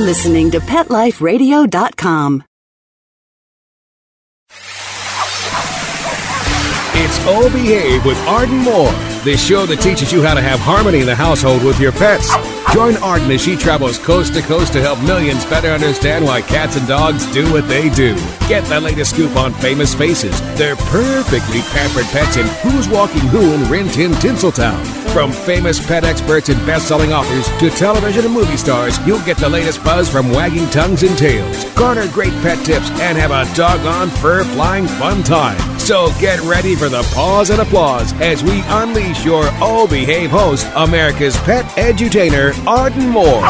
You're listening to PetLifeRadio.com. It's Oh Behave with Arden Moore, the show that teaches you how to have harmony in the household with your pets. Join Arden as she travels coast to coast to help millions better understand why cats and dogs do what they do. Get the latest scoop on famous faces, their perfectly pampered pets, and who's walking who in Rin Tin Tinseltown. From famous pet experts and best-selling authors to television and movie stars, you'll get the latest buzz from wagging tongues and tails. Garner great pet tips and have a doggone fur-flying fun time. So get ready for the pause and applause as we unleash your Oh Behave host, America's pet edutainer, Arden Moore.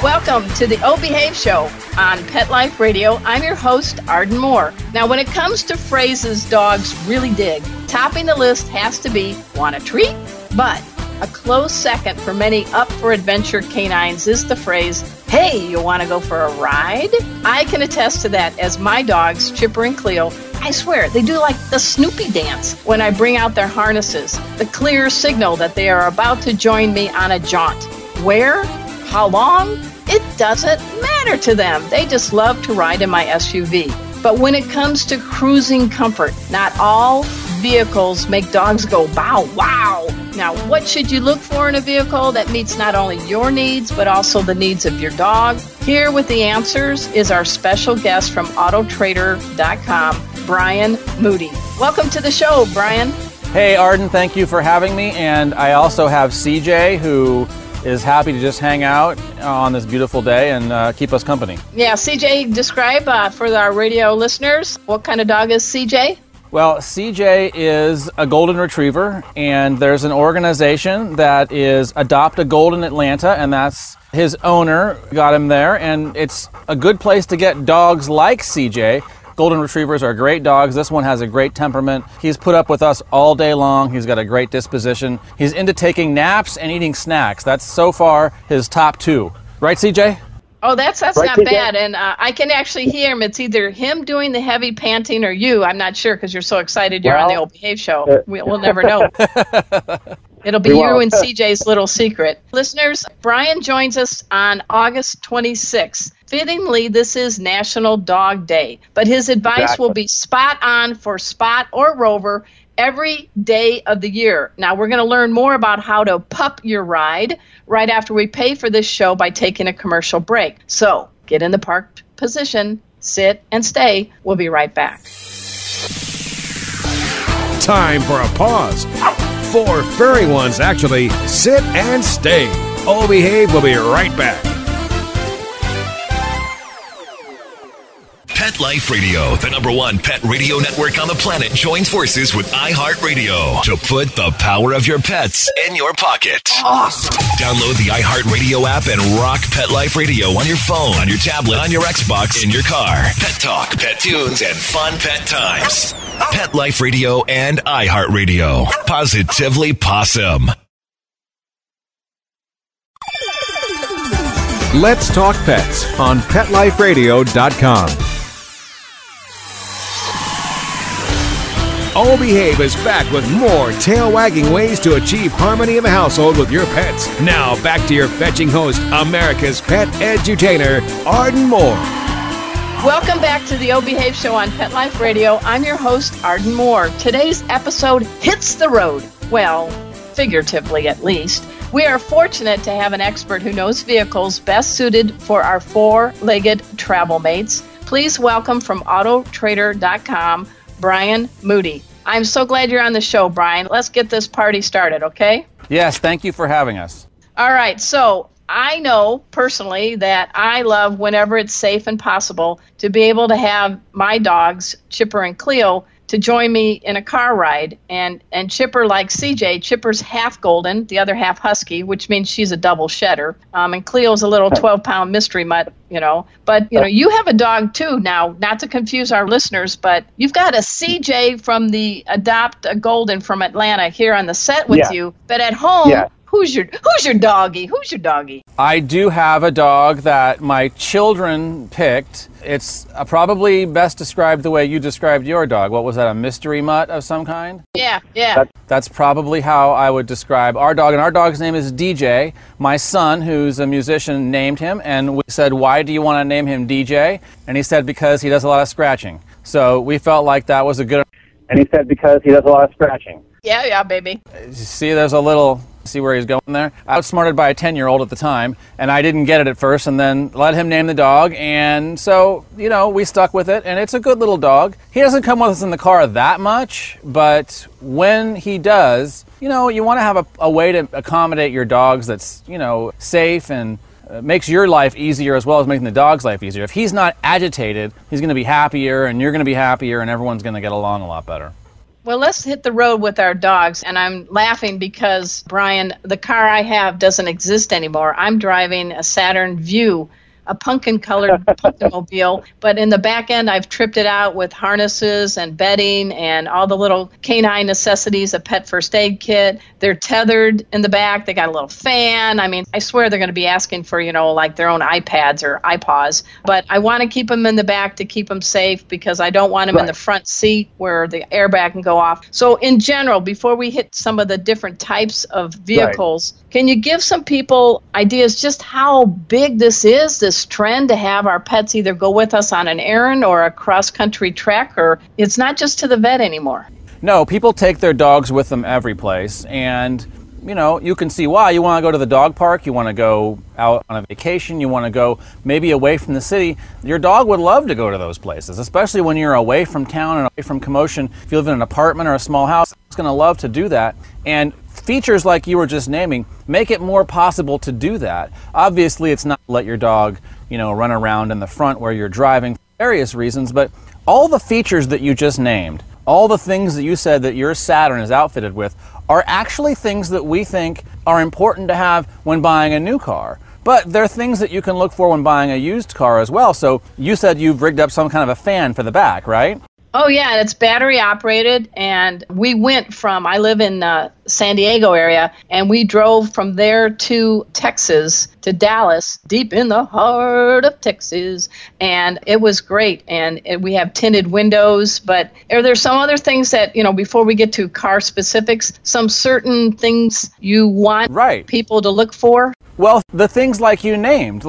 Welcome to the Oh Behave Show on Pet Life Radio. I'm your host, Arden Moore. Now, when it comes to phrases dogs really dig, topping the list has to be, want a treat? But a close second for many up-for-adventure canines is the phrase, hey, you want to go for a ride? I can attest to that as my dogs, Chipper and Cleo, I swear, they do like the Snoopy dance when I bring out their harnesses, the clear signal that they are about to join me on a jaunt. Where? How long? It doesn't matter to them. They just love to ride in my SUV. But when it comes to cruising comfort, not all vehicles make dogs go bow wow. Now, what should you look for in a vehicle that meets not only your needs, but also the needs of your dog? Here with the answers is our special guest from autotrader.com, Brian Moody. Welcome to the show, Brian. Hey, Arden, thank you for having me. And I also have CJ, who is happy to just hang out on this beautiful day and keep us company. Yeah, CJ, describe for our radio listeners, what kind of dog is CJ? Well, CJ is a golden retriever, and there's an organization that is Adopt a Golden Atlanta, and that's his owner got him there, and it's a good place to get dogs like CJ. Golden retrievers are great dogs. This one has a great temperament. He's put up with us all day long. He's got a great disposition. He's into taking naps and eating snacks. That's so far his top two. Right, CJ? Oh, that's right, not CJ? Bad. And I can actually hear him. It's either him doing the heavy panting or you. I'm not sure because you're so excited you're on the Old Behave Show. We'll never know. It'll be you and CJ's little secret. Listeners, Brian joins us on August 26th. Fittingly, this is National Dog Day, but his advice will be spot on for Spot or Rover every day of the year. Now, we're going to learn more about how to pup your ride right after we pay for this show by taking a commercial break. So, get in the parked position, sit, and stay. We'll be right back. Time for a pause. 4 furry ones, actually. Sit and stay. Oh Behave will be right back. Pet Life Radio, the #1 pet radio network on the planet, joins forces with iHeartRadio to put the power of your pets in your pocket. Awesome. Download the iHeartRadio app and rock Pet Life Radio on your phone, on your tablet, on your Xbox, in your car. Pet talk, pet tunes, and fun pet times. Pet Life Radio and iHeartRadio. Positively Possum. Let's talk pets on PetLifeRadio.com. Oh Behave is back with more tail-wagging ways to achieve harmony in the household with your pets. Now, back to your fetching host, America's pet edutainer, Arden Moore. Welcome back to the Oh Behave Show on Pet Life Radio. I'm your host, Arden Moore. Today's episode hits the road. Well, figuratively at least. We are fortunate to have an expert who knows vehicles best suited for our 4-legged travel mates. Please welcome from autotrader.com, Brian Moody. I'm so glad you're on the show, Brian. Let's get this party started, okay? Yes, thank you for having us. All right, so I know personally that I love, whenever it's safe and possible, to be able to have my dogs, Chipper and Cleo, to join me in a car ride. And Chipper, like CJ, Chipper's half golden, the other half husky, which means she's a double shedder. And Cleo's a little 12-pound mystery mutt, you know. But, you know, you have a dog, too, now, not to confuse our listeners, but you've got a CJ from the Adopt a Golden from Atlanta here on the set with you. But at home, Who's your doggy? Who's your doggy? I do have a dog that my children picked. It's probably best described the way you described your dog. What was that, a mystery mutt of some kind? Yeah. That's probably how I would describe our dog. And our dog's name is DJ. My son, who's a musician, named him. And we said, why do you want to name him DJ? And he said, because he does a lot of scratching. So we felt like that was a good... And he said, because he does a lot of scratching. Yeah, baby. See, there's a little... See where he's going there? Outsmarted by a 10-year-old at the time, and I didn't get it at first, and then let him name the dog, and so, we stuck with it, and it's a good little dog. He doesn't come with us in the car that much, but when he does, you want to have a way to accommodate your dogs that's, safe and makes your life easier as well as making the dog's life easier. If he's not agitated, he's going to be happier, and you're going to be happier, and everyone's going to get along a lot better. Well, let's hit the road with our dogs. And I'm laughing because, Brian, the car I have doesn't exist anymore. I'm driving a Saturn Vue, a pumpkin-colored pumpkin-mobile. But in the back end, I've tripped it out with harnesses and bedding and all the little canine necessities, a pet first aid kit. They're tethered in the back. They got a little fan. I mean, I swear they're going to be asking for, like their own iPads or iPods. But I want to keep them in the back to keep them safe because I don't want them in the front seat where the airbag can go off. So in general, before we hit some of the different types of vehicles, can you give some people ideas just how big this is, this trend to have our pets either go with us on an errand or a cross-country trek, or it's not just to the vet anymore? No, people take their dogs with them every place, and you can see why. You want to go to the dog park, you want to go out on a vacation, you want to go maybe away from the city. Your dog would love to go to those places, especially when you're away from town and away from commotion. If you live in an apartment or a small house, it's going to love to do that. And features like you were just naming make it more possible to do that. Obviously, it's not to let your dog, run around in the front where you're driving for various reasons, but all the features that you just named, all the things that you said that your Saturn is outfitted with are actually things that we think are important to have when buying a new car. But they're things that you can look for when buying a used car as well. So you said you've rigged up some kind of a fan for the back, right? Oh, yeah, and it's battery operated, and we went from, I live in San Diego area, and we drove from there to Texas, to Dallas, deep in the heart of Texas, and it was great, and we have tinted windows, but are there some other things that, before we get to car specifics, some certain things you want people to look for? Well, the things like you named,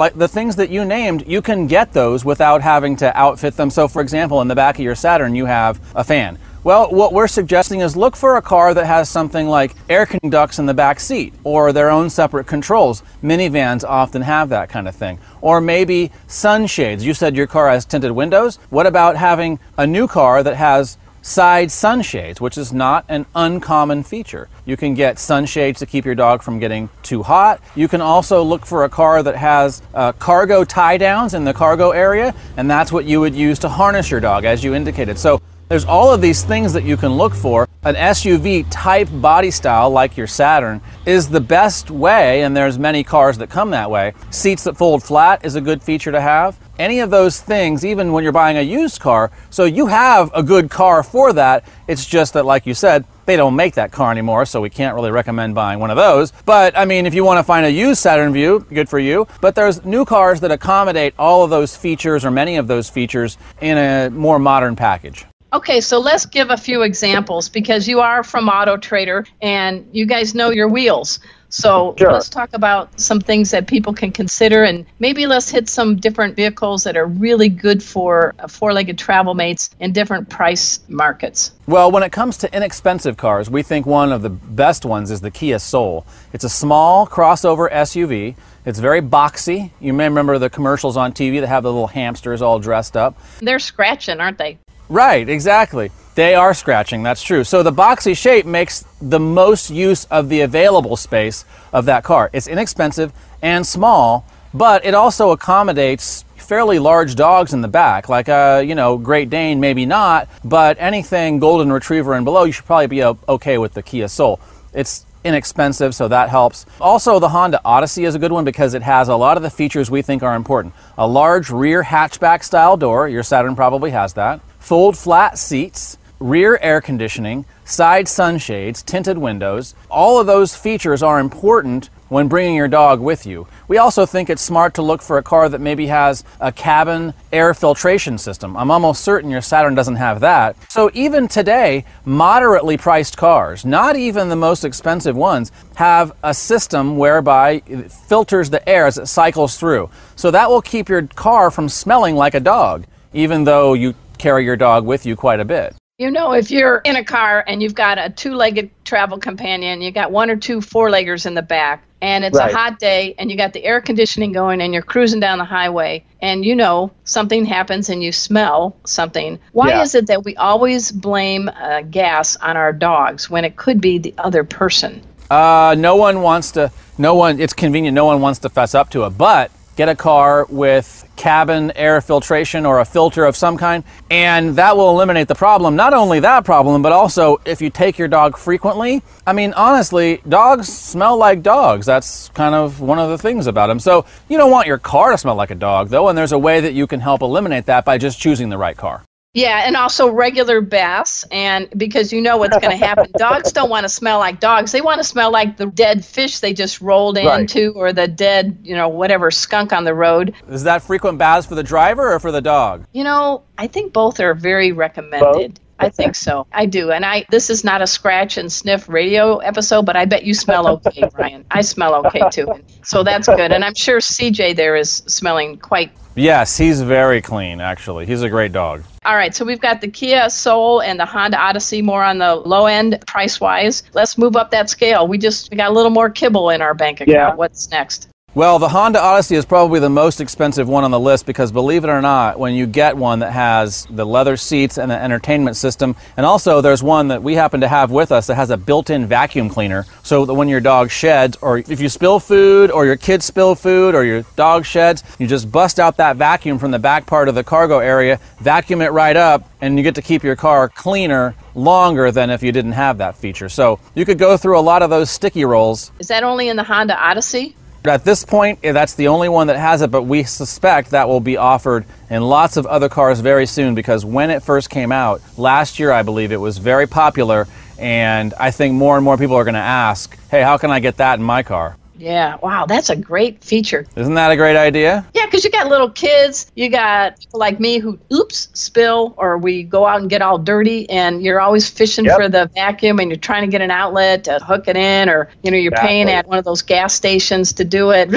you can get those without having to outfit them. So, for example, in the back of your Saturn, you have a fan. Well, what we're suggesting is look for a car that has something like air conducts in the back seat or their own separate controls. Minivans often have that kind of thing. Or maybe sunshades. You said your car has tinted windows. What about having a new car that has side sunshades, which is not an uncommon feature? You can get sunshades to keep your dog from getting too hot. You can also look for a car that has cargo tie downs in the cargo area, and that's what you would use to harness your dog, as you indicated. So there's all of these things that you can look for. An SUV type body style like your Saturn is the best way, and there's many cars that come that way. Seats that fold flat is a good feature to have. Any of those things, even when you're buying a used car, so you have a good car for that. It's just that, like you said, they don't make that car anymore, so we can't really recommend buying one of those. But, I mean, if you want to find a used Saturn Vue, good for you. But there's new cars that accommodate all of those features or many of those features in a more modern package. Okay, so let's give a few examples because you are from Auto Trader and you guys know your wheels. So let's talk about some things that people can consider, and maybe let's hit some different vehicles that are really good for four-legged travel mates in different price markets. Well, when it comes to inexpensive cars, we think one of the best ones is the Kia Soul. It's a small crossover SUV. It's very boxy. You may remember the commercials on TV that have the little hamsters all dressed up. They're scratching, aren't they? Right, exactly. They are scratching, that's true. So the boxy shape makes the most use of the available space of that car. It's inexpensive and small, but it also accommodates fairly large dogs in the back, like a, Great Dane, maybe not, but anything Golden Retriever and below, you should probably be okay with the Kia Soul. It's inexpensive, so that helps. Also, the Honda Odyssey is a good one because it has a lot of the features we think are important. A large rear hatchback style door, your Saturn probably has that. Fold flat seats, rear air conditioning, side sunshades, tinted windows. All of those features are important when bringing your dog with you. We also think it's smart to look for a car that maybe has a cabin air filtration system. I'm almost certain your Saturn doesn't have that. So even today, moderately priced cars, not even the most expensive ones, have a system whereby it filters the air as it cycles through. So that will keep your car from smelling like a dog, even though you carry your dog with you quite a bit. You know, if you're in a car and you've got a two-legged travel companion, you got one or two four-leggers in the back, and it's a hot day, and you got the air conditioning going, and you're cruising down the highway, and you know something happens and you smell something. Why is it that we always blame gas on our dogs when it could be the other person? It's convenient, no one wants to fess up to it, but get a car with cabin air filtration or a filter of some kind, and that will eliminate the problem. Not only that problem, but also if you take your dog frequently. I mean, honestly, dogs smell like dogs. That's kind of one of the things about them. So you don't want your car to smell like a dog, though, and there's a way that you can help eliminate that by just choosing the right car. Yeah, and also regular baths, and because you know what's going to happen. Dogs don't want to smell like dogs. They want to smell like the dead fish they just rolled into, or the dead, whatever skunk on the road. Is that frequent baths for the driver or for the dog? I think both are very recommended. Both? I think so. I do. And this is not a scratch and sniff radio episode, but I bet you smell okay, Brian. I smell okay, too. So that's good. And I'm sure CJ there is smelling quite... Yes, he's very clean, actually. He's a great dog. All right, so we've got the Kia Soul and the Honda Odyssey more on the low end price-wise. Let's move up that scale. We got a little more kibble in our bank account. Yeah. What's next? Well, the Honda Odyssey is probably the most expensive one on the list because, believe it or not, when you get one that has the leather seats and the entertainment system, and also there's one that we happen to have with us that has a built-in vacuum cleaner, so that when your dog sheds, or if you spill food, or your kids spill food, or your dog sheds, you just bust out that vacuum from the back part of the cargo area, vacuum it right up, and you get to keep your car cleaner longer than if you didn't have that feature. So you could go through a lot of those sticky rolls. Is that only in the Honda Odyssey? At this point, that's the only one that has it, but we suspect that will be offered in lots of other cars very soon because when it first came out, last year I believe, it was very popular, and I think more and more people are going to ask, hey, how can I get that in my car? Yeah, wow, that's a great feature. Isn't that a great idea? Yeah, because you got little kids, you got people like me who, spill, or we go out and get all dirty, and you're always fishing for the vacuum, and you're trying to get an outlet to hook it in, or, you're paying at one of those gas stations to do it.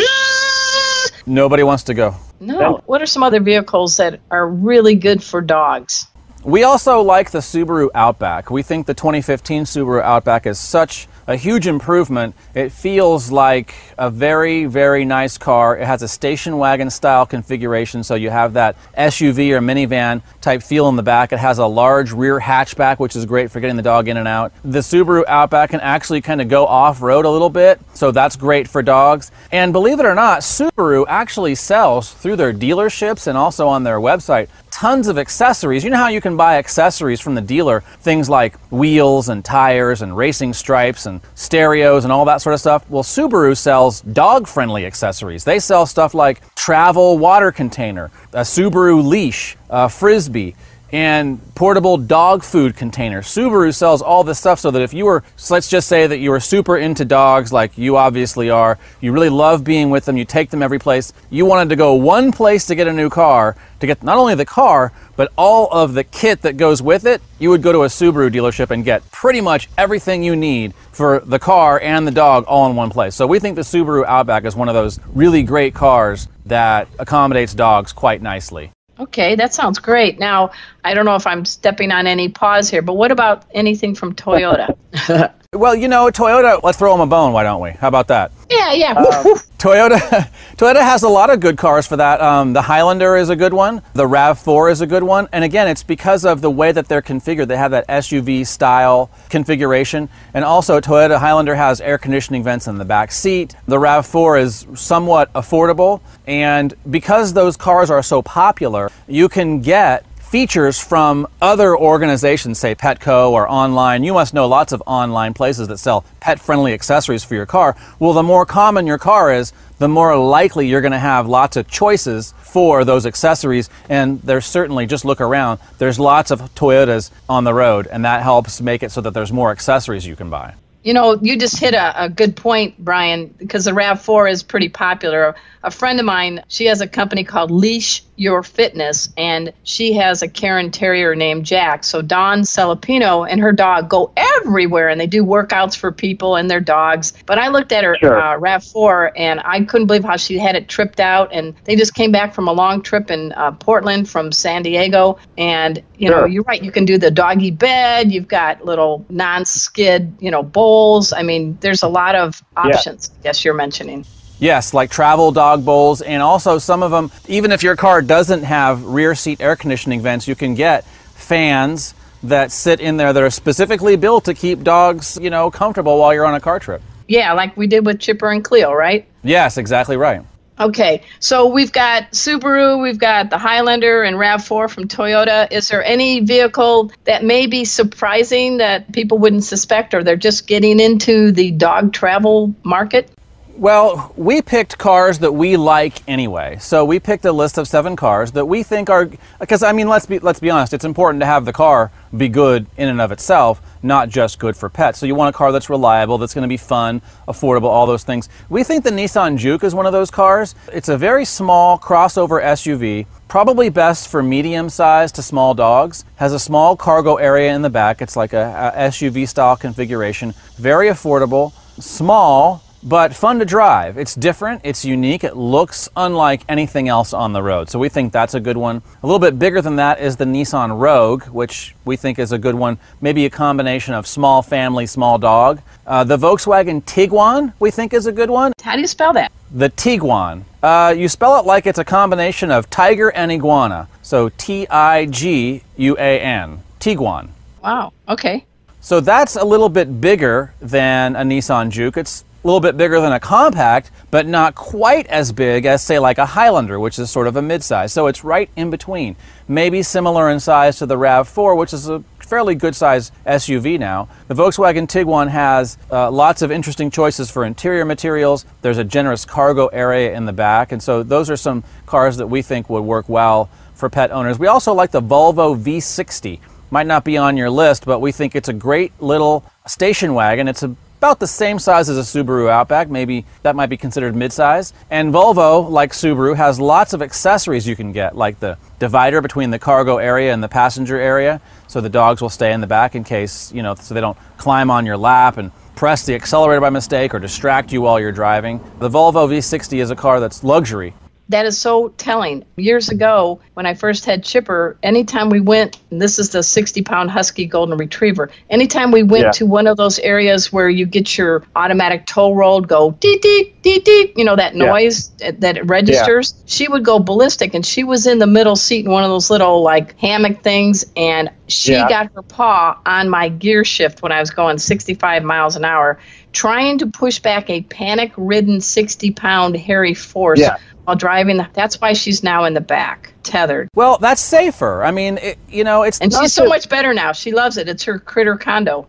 Nobody wants to go. No. What are some other vehicles that are really good for dogs? We also like the Subaru Outback. We think the 2015 Subaru Outback is such a huge improvement. It feels like a very, very nice car. It has a station wagon style configuration, so you have that SUV or minivan type feel in the back. It has a large rear hatchback, which is great for getting the dog in and out. The Subaru Outback can actually kind of go off-road a little bit, so that's great for dogs. And believe it or not, Subaru actually sells through their dealerships and also on their website tons of accessories. You know how you can buy accessories from the dealer, things like wheels and tires and racing stripes and stereos and all that sort of stuff? Well, Subaru sells dog-friendly accessories. They sell stuff like travel water container, a Subaru leash, a Frisbee, and portable dog food container. Subaru sells all this stuff so that if you were, let's just say that you were super into dogs like you obviously are, you really love being with them, you take them every place, you wanted to go one place to get a new car, to get not only the car, but all of the kit that goes with it, you would go to a Subaru dealership and get pretty much everything you need for the car and the dog all in one place. So we think the Subaru Outback is one of those really great cars that accommodates dogs quite nicely. Okay, that sounds great. Now, I don't know if I'm stepping on any paws here, but what about anything from Toyota? Well, Toyota, let's throw them a bone, why don't we? How about that? Yeah. Toyota has a lot of good cars for that. The Highlander is a good one. The RAV4 is a good one. And again, it's because of the way that they're configured. They have that SUV style configuration. And also, Toyota Highlander has air conditioning vents in the back seat. The RAV4 is somewhat affordable. And because those cars are so popular, you can get features from other organizations, say Petco or online. You must know lots of online places that sell pet-friendly accessories for your car. Well, the more common your car is, the more likely you're going to have lots of choices for those accessories. And there's certainly, just look around, there's lots of Toyotas on the road, and that helps make it so that there's more accessories you can buy. You know, you just hit a good point, Brian, because the RAV4 is pretty popular. A friend of mine, she has a company called Leash Your Fitness, and she has a Karen Terrier named Jack. So Dawn Celapino and her dog go everywhere, and they do workouts for people and their dogs. But I looked at her RAV4, and I couldn't believe how she had it tripped out. And they just came back from a long trip in Portland from San Diego. And, you know, you're right, you can do the doggy bed. You've got little non-skid, bowls. I mean, there's a lot of options, yes, you're mentioning. Yes, like travel dog bowls, and also some of them, even if your car doesn't have rear seat air conditioning vents, you can get fans that sit in there that are specifically built to keep dogs, comfortable while you're on a car trip. Yeah, like we did with Chipper and Cleo, right? Yes, exactly right. Okay, so we've got Subaru, we've got the Highlander and RAV4 from Toyota. Is there any vehicle that may be surprising that people wouldn't suspect, or they're just getting into the dog travel market? Well, we picked cars that we like anyway. So we picked a list of 7 cars that we think are, because let's be honest, it's important to have the car be good in and of itself, not just good for pets. So you want a car that's reliable, that's going to be fun, affordable, all those things. We think the Nissan Juke is one of those cars. It's a very small crossover SUV, probably best for medium-sized to small dogs. Has a small cargo area in the back. It's like a SUV style configuration. Very affordable, small, but fun to drive. It's different, it's unique, it looks unlike anything else on the road. So we think that's a good one. A little bit bigger than that is the Nissan Rogue, which we think is a good one. Maybe a combination of small family, small dog. The Volkswagen Tiguan, we think, is a good one. How do you spell that? The Tiguan. You spell it like it's a combination of tiger and iguana. So Tiguan. Tiguan. Wow, okay. So that's a little bit bigger than a Nissan Juke. It's a little bit bigger than a compact, but not quite as big as, say, like a Highlander, which is sort of a midsize. So it's right in between. Maybe similar in size to the RAV4, which is a fairly good size SUV now. The Volkswagen Tiguan has lots of interesting choices for interior materials. There's a generous cargo area in the back, and so those are some cars that we think would work well for pet owners. We also like the Volvo V60. Might not be on your list, but we think it's a great little station wagon. It's about the same size as a Subaru Outback. Maybe that might be considered midsize. And Volvo, like Subaru, has lots of accessories you can get, like the divider between the cargo area and the passenger area, so the dogs will stay in the back in case, so they don't climb on your lap and press the accelerator by mistake or distract you while you're driving. The Volvo V60 is a car that's luxury. That is so telling. Years ago, when I first had Chipper, anytime we went, and this is the 60-pound Husky Golden Retriever, anytime we went to one of those areas where you get your automatic tow road, go deet, deet, deet, deet, that noise that it registers, she would go ballistic, and she was in the middle seat in one of those little, hammock things, and she got her paw on my gear shift when I was going 65 miles an hour, trying to push back a panic-ridden 60-pound hairy force while driving. That's why she's now in the back, tethered. Well, that's safer. I mean, it's... And she's so much better now. She loves it. It's her critter condo,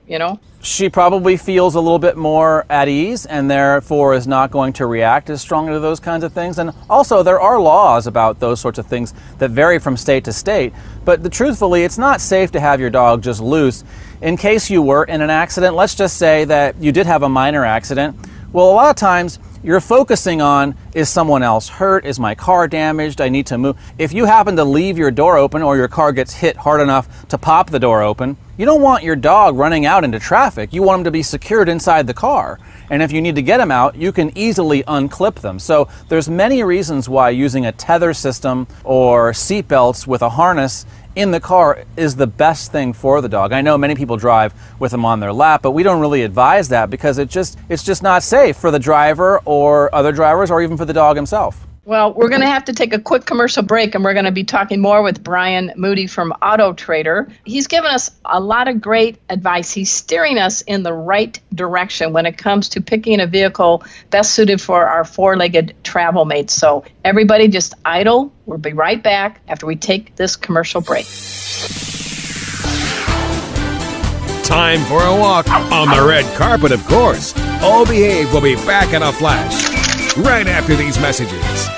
She probably feels a little bit more at ease and therefore is not going to react as strongly to those kinds of things. And also, there are laws about those sorts of things that vary from state to state. But truthfully, it's not safe to have your dog just loose. In case you were in an accident, let's just say that you did have a minor accident. Well, a lot of times, you're focusing on, is someone else hurt? Is my car damaged? I need to move. If you happen to leave your door open or your car gets hit hard enough to pop the door open, you don't want your dog running out into traffic. You want him to be secured inside the car. And if you need to get him out, you can easily unclip them. So there's many reasons why using a tether system or seat belts with a harness in the car is the best thing for the dog. I know many people drive with them on their lap, but we don't really advise that because it's just not safe for the driver or other drivers or even for the dog himself. Well, we're going to have to take a quick commercial break, and we're going to be talking more with Brian Moody from Auto Trader. He's given us a lot of great advice. He's steering us in the right direction when it comes to picking a vehicle best suited for our four-legged travel mates. So everybody just idle. We'll be right back after we take this commercial break. Time for a walk on the red carpet, of course. All Behave will be back in a flash. right after these messages.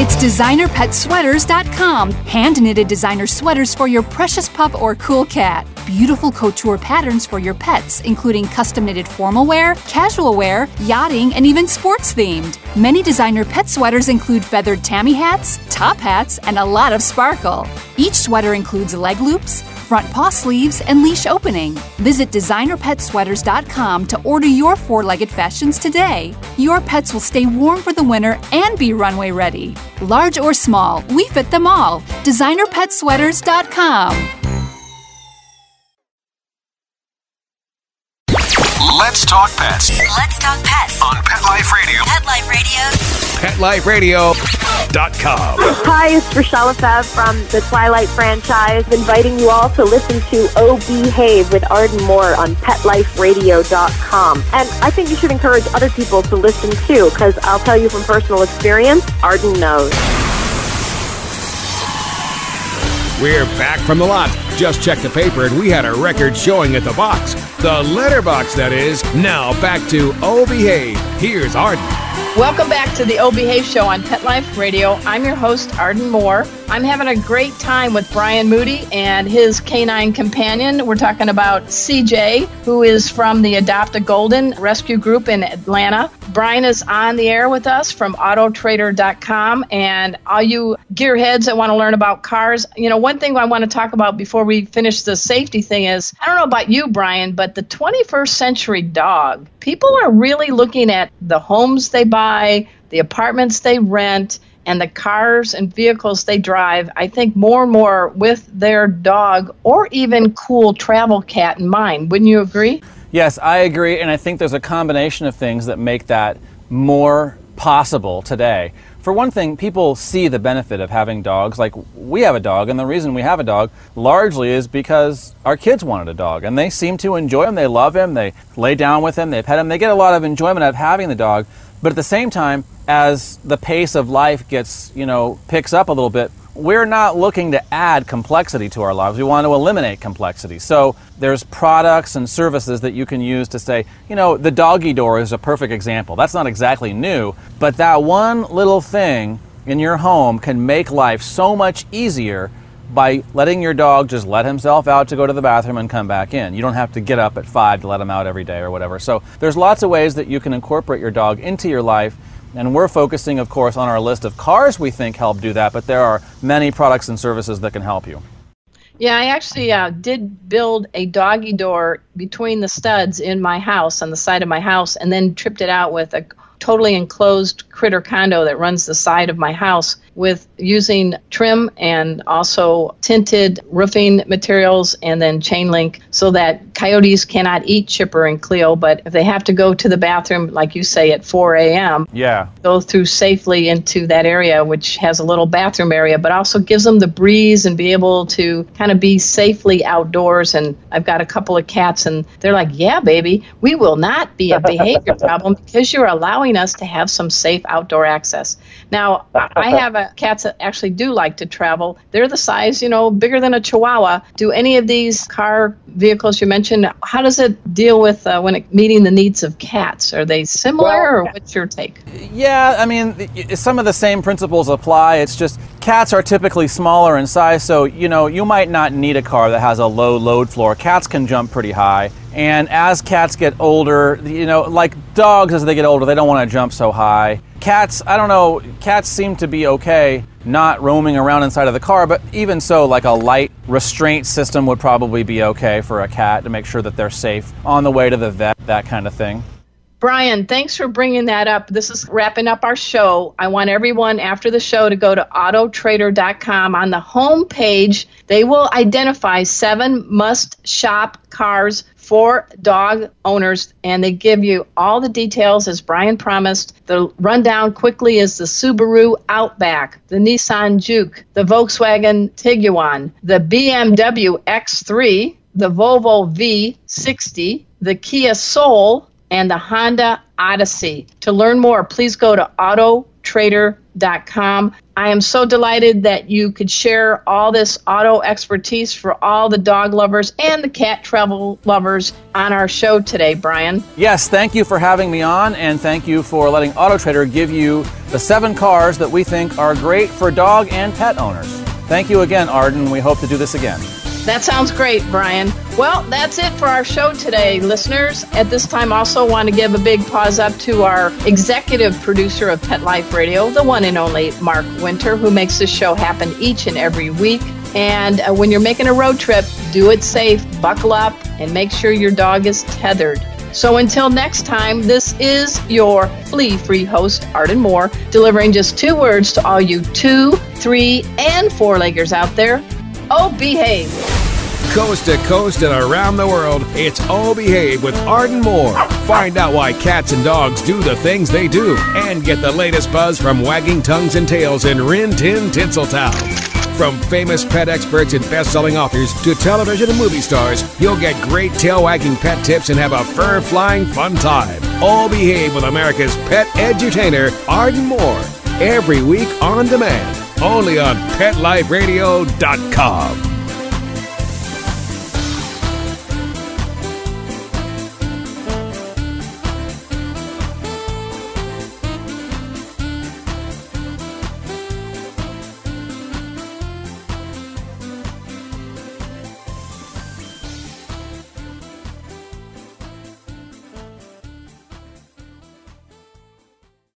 It's designerpetsweaters.com. Hand-knitted designer sweaters for your precious pup or cool cat. Beautiful couture patterns for your pets, including custom-knitted formal wear, casual wear, yachting, and even sports-themed. Many designer pet sweaters include feathered tammy hats, top hats, and a lot of sparkle. Each sweater includes leg loops, front paw sleeves, and leash opening. Visit designerpetsweaters.com to order your four-legged fashions today. Your pets will stay warm for the winter and be runway ready. Large or small, we fit them all. designerpetsweaters.com. Let's talk pets Let's talk pets on Pet Life Radio. Pet Life Radio. PetLifeRadio.com. Hi, it's Rochelle Lefebvre from the Twilight franchise, inviting you all to listen to Oh Behave with Arden Moore on PetLifeRadio.com. And I think you should encourage other people to listen too, because I'll tell you from personal experience, Arden knows. We're back from the lot. Just checked the paper and we had a record showing at the box. The letterbox, that is. Now back to Oh Behave. Here's Arden. Welcome back to the Oh Behave Show on Pet Life Radio. I'm your host, Arden Moore. I'm having a great time with Brian Moody and his canine companion. We're talking about CJ, who is from the Adopt a Golden Rescue Group in Atlanta. Brian is on the air with us from autotrader.com. And all you gearheads that want to learn about cars, one thing I want to talk about before we finish the safety thing is, I don't know about you, Brian, but the 21st century dog, people are really looking at the homes they buy, the apartments they rent, and the cars and vehicles they drive, I think more and more with their dog or even cool travel cat in mind. Wouldn't you agree? Yes, I agree, and I think there's a combination of things that make that more possible today. For one thing, people see the benefit of having dogs. Like, we have a dog, and the reason we have a dog largely is because our kids wanted a dog, and they seem to enjoy him. They love him. They lay down with him. They pet him. They get a lot of enjoyment out of having the dog. But at the same time, as the pace of life gets, picks up a little bit, we're not looking to add complexity to our lives. We want to eliminate complexity. So there's products and services that you can use to say, the doggy door is a perfect example. That's not exactly new, but that one little thing in your home can make life so much easier by letting your dog just let himself out to go to the bathroom and come back in. You don't have to get up at 5 to let him out every day or whatever. So there's lots of ways that you can incorporate your dog into your life. And we're focusing, of course, on our list of cars we think help do that, but there are many products and services that can help you. Yeah, I actually did build a doggy door between the studs in my house, on the side of my house, and then tripped it out with a totally enclosed critter condo that runs the side of my house with using trim and also tinted roofing materials and then chain link so that coyotes cannot eat Chipper and Cleo, but if they have to go to the bathroom, like you say, at 4 a.m., go through safely into that area, which has a little bathroom area, but also gives them the breeze and be able to kind of be safely outdoors. And I've got a couple of cats, and they're like, yeah, baby, we will not be a behavior problem because you're allowing us to have some safe outdoor access. Now, I have cats that actually do like to travel. They're the size, bigger than a Chihuahua. Do any of these car vehicles you mentioned, how does it deal with meeting the needs of cats? Are they similar, or what's your take? Yeah, I mean, some of the same principles apply. It's just cats are typically smaller in size, so, you might not need a car that has a low load floor. Cats can jump pretty high. And as cats get older, like dogs, as they get older, they don't want to jump so high. Cats, I don't know, cats seem to be okay not roaming around inside of the car, but even so, like a light restraint system would probably be okay for a cat to make sure that they're safe on the way to the vet, that kind of thing. Brian, thanks for bringing that up. This is wrapping up our show. I want everyone after the show to go to autotrader.com. On the home page, they will identify 7 must-shop cars for dog owners, and they give you all the details, as Brian promised. The rundown quickly is the Subaru Outback, the Nissan Juke, the Volkswagen Tiguan, the BMW X3, the Volvo V60, the Kia Soul, and the Honda Odyssey. To learn more, please go to autotrader.com. I am so delighted that you could share all this auto expertise for all the dog lovers and the cat travel lovers on our show today, Brian. Yes, thank you for having me on, and thank you for letting Auto Trader give you the 7 cars that we think are great for dog and pet owners. Thank you again, Arden. We hope to do this again. That sounds great, Brian. Well, that's it for our show today, listeners. At this time, also want to give a big pause up to our executive producer of Pet Life Radio, the one and only Mark Winter, who makes this show happen each and every week. And when you're making a road trip, do it safe, buckle up, and make sure your dog is tethered. So until next time, this is your flea-free host, Arden Moore, delivering just 2 words to all you 2, 3, and 4-leggers out there. Oh, behave. Coast to coast and around the world, it's Oh Behave with Arden Moore. Find out why cats and dogs do the things they do and get the latest buzz from wagging tongues and tails in Rin Tin Tinseltown. From famous pet experts and best-selling authors to television and movie stars, you'll get great tail-wagging pet tips and have a fur-flying fun time. Oh Behave with America's pet edutainer, Arden Moore. Every week on demand. Only on PetLifeRadio.com.